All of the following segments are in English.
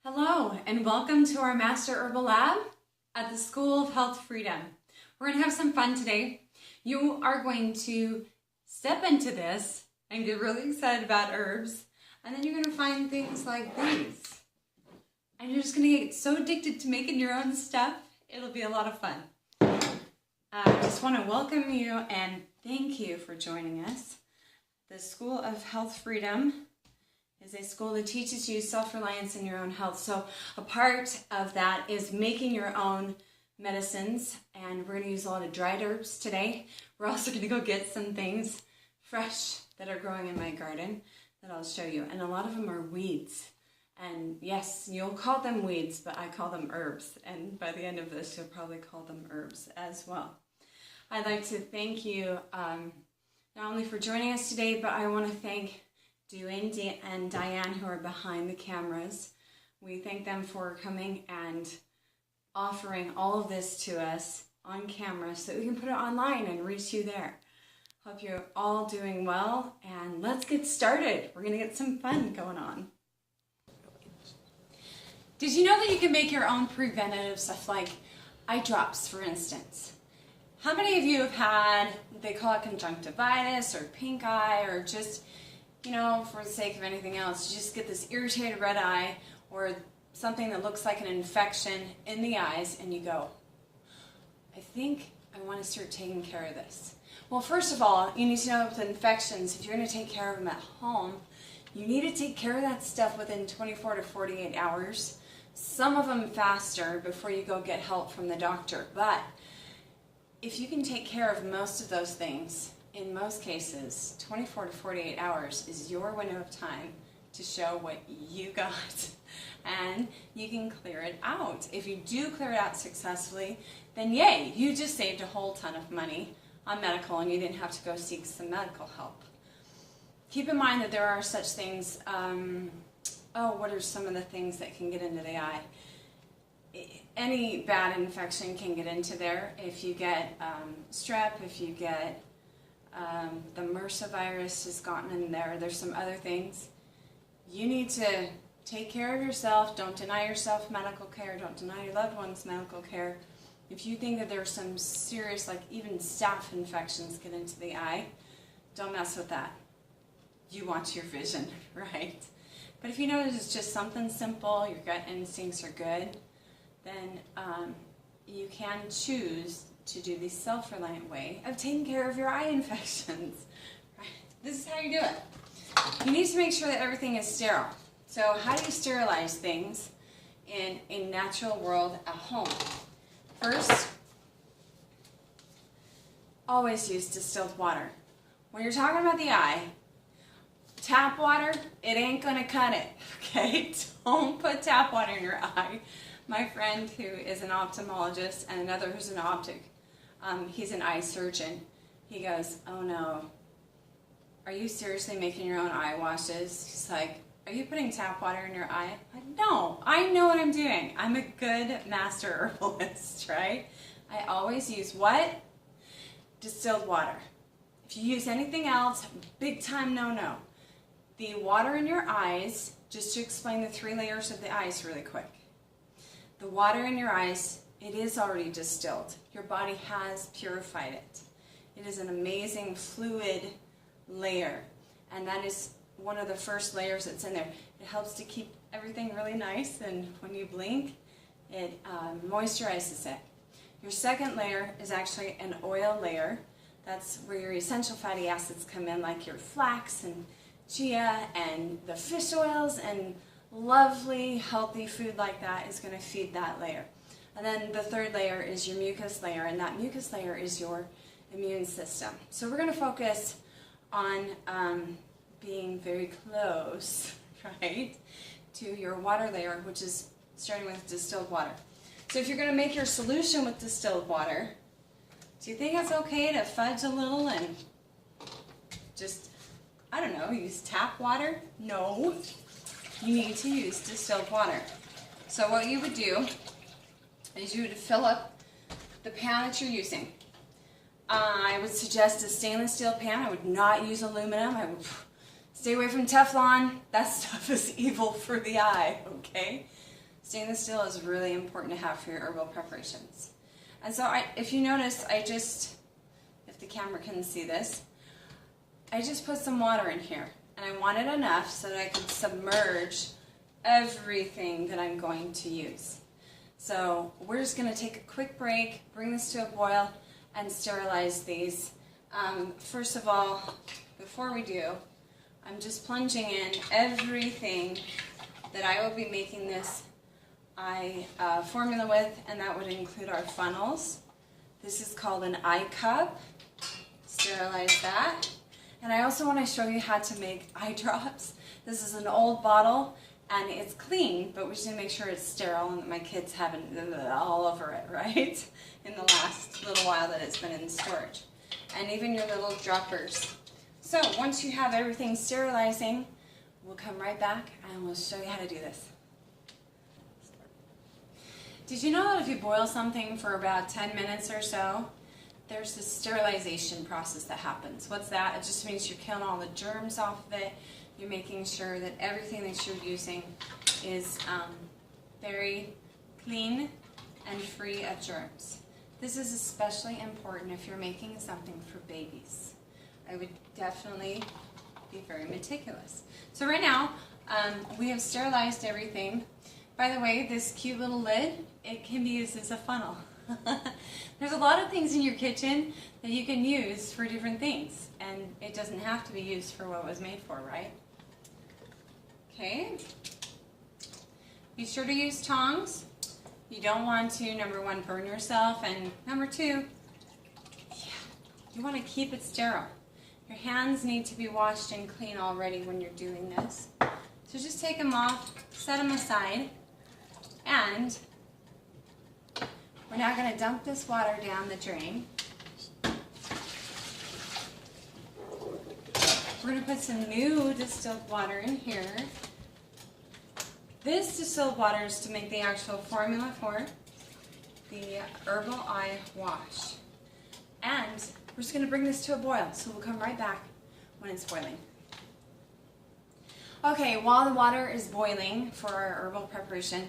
Hello and welcome to our Master Herbal Lab at the School of Health Freedom. We're going to have some fun today. You are going to step into this and get really excited about herbs, and then you're going to find things like these. And you're just going to get so addicted to making your own stuff, it'll be a lot of fun. I just want to welcome you and thank you for joining us. The School of Health Freedom is a school that teaches you self-reliance in your own health. So a part of that is making your own medicines, and we're going to use a lot of dried herbs today. We're also going to go get some things fresh that are growing in my garden that I'll show you, and a lot of them are weeds. And yes, you'll call them weeds, but I call them herbs, and by the end of this you'll probably call them herbs as well. I'd like to thank you not only for joining us today, but I want to thank Dewey and Diane, who are behind the cameras. We thank them for coming and offering all of this to us on camera so that we can put it online and reach you there. Hope you're all doing well, and let's get started. We're going to get some fun going on. Did you know that you can make your own preventative stuff like eye drops, for instance? How many of you have had, they call it conjunctivitis or pink eye, or just, you know, for the sake of anything else, you just get this irritated red eye or something that looks like an infection in the eyes, and you go, I think I want to start taking care of this. Well, first of all, you need to know with infections, if you're going to take care of them at home, you need to take care of that stuff within 24 to 48 hours. Some of them faster before you go get help from the doctor. But if you can take care of most of those things, in most cases, 24 to 48 hours is your window of time to show what you got, and you can clear it out. If you do clear it out successfully, then yay, you just saved a whole ton of money on medical, and you didn't have to go seek some medical help. Keep in mind that there are such things, what are some of the things that can get into the eye? Any bad infection can get into there. If you get strep, if you get the MRSA virus has gotten in there. There's some other things. You need to take care of yourself. Don't deny yourself medical care. Don't deny your loved ones medical care. If you think that there's some serious, like even staph infections get into the eye, don't mess with that. You want your vision, right? But if you notice it's just something simple, your gut instincts are good, then you can choose to do the self-reliant way of taking care of your eye infections. Right? This is how you do it. You need to make sure that everything is sterile. So how do you sterilize things in a natural world at home? First, always use distilled water. When you're talking about the eye, tap water, it ain't going to cut it, okay? Don't put tap water in your eye. My friend who is an ophthalmologist and another who's an optic, he's an eye surgeon. He goes, oh no, are you seriously making your own eye washes? He's like, are you putting tap water in your eye? I'm like, no, I know what I'm doing. I'm a good master herbalist, right? I always use what? Distilled water. If you use anything else, big time no-no. The water in your eyes, just to explain the 3 layers of the eyes really quick. The water in your eyes, it is already distilled. Your body has purified it. It is an amazing fluid layer, and that is one of the first layers that's in there. It helps to keep everything really nice, and when you blink, it moisturizes it. Your second layer is actually an oil layer. That's where your essential fatty acids come in, like your flax and chia and the fish oils, and lovely, healthy food like that is going to feed that layer. And then the third layer is your mucus layer, and that mucus layer is your immune system. So we're going to focus on being very close, right, to your water layer, which is starting with distilled water. So if you're going to make your solution with distilled water, do you think it's okay to fudge a little and just, I don't know, use tap water? No. You need to use distilled water. So what you would do is you would fill up the pan that you're using. I would suggest a stainless steel pan. I would not use aluminum. I would stay away from Teflon. That stuff is evil for the eye, okay? Stainless steel is really important to have for your herbal preparations. And so if you notice, if the camera can see this, I just put some water in here. And I want it enough so that I can submerge everything that I'm going to use. So we're just going to take a quick break, bring this to a boil, and sterilize these. First of all, before we do, I'm just plunging in everything that I will be making this formula with, and that would include our funnels. This is called an eye cup. Sterilize that. And I also want to show you how to make eye drops. This is an old bottle, and it's clean, but we just need to make sure it's sterile and that my kids haven't all over it, right? In the last little while that it's been in storage. And even your little droppers. So once you have everything sterilizing, we'll come right back and we'll show you how to do this. Did you know that if you boil something for about 10 minutes or so, there's this sterilization process that happens? What's that? It just means you're killing all the germs off of it. You're making sure that everything that you're using is very clean and free of germs. This is especially important if you're making something for babies. I would definitely be very meticulous. So right now, we have sterilized everything. By the way, this cute little lid, it can be used as a funnel. There's a lot of things in your kitchen that you can use for different things, and it doesn't have to be used for what it was made for, right? Okay. Be sure to use tongs. You don't want to, number one, burn yourself, and number two, you want to keep it sterile. Your hands need to be washed and clean already when you're doing this. So just take them off, set them aside, and we're now going to dump this water down the drain. We're going to put some new distilled water in here. This distilled water is to make the actual formula for the herbal eye wash. And we're just going to bring this to a boil, so we'll come right back when it's boiling. Okay, while the water is boiling for our herbal preparation,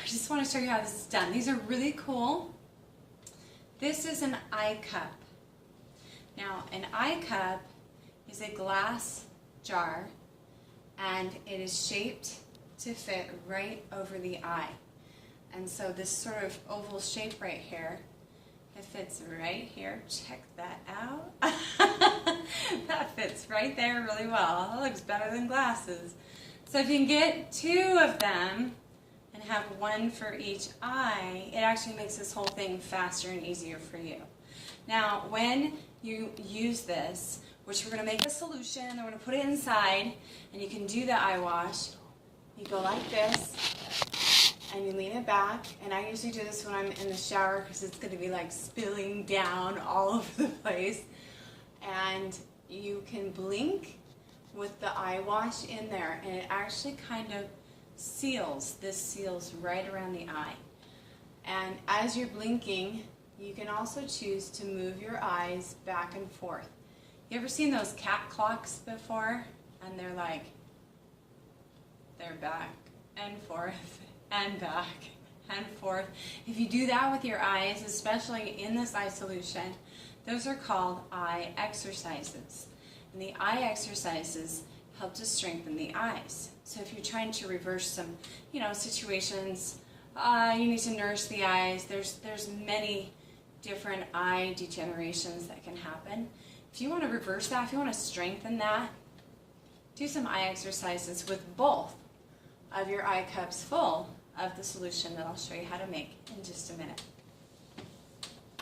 I just want to show you how this is done. These are really cool. This is an eye cup. Now, an eye cup is a glass jar, and it is shaped to fit right over the eye. And so this sort of oval shape right here, it fits right here. Check that out. That fits right there really well. That looks better than glasses. So if you can get two of them and have one for each eye, it actually makes this whole thing faster and easier for you. Now, when you use this, which we're going to make a solution, and we're going to put it inside, and you can do the eye wash, you go like this, and you lean it back, and I usually do this when I'm in the shower because it's going to be like spilling down all over the place, and you can blink with the eye wash in there, and it actually kind of seals. This seals right around the eye. And as you're blinking, you can also choose to move your eyes back and forth. You ever seen those cat clocks before? And they're like, they're back and forth and back and forth. If you do that with your eyes, especially in this eye solution, those are called eye exercises. And the eye exercises help to strengthen the eyes. So if you're trying to reverse some, situations, you need to nurse the eyes. There's many different eye degenerations that can happen. If you want to reverse that, if you want to strengthen that, do some eye exercises with both of your eye cups full of the solution that I'll show you how to make in just a minute.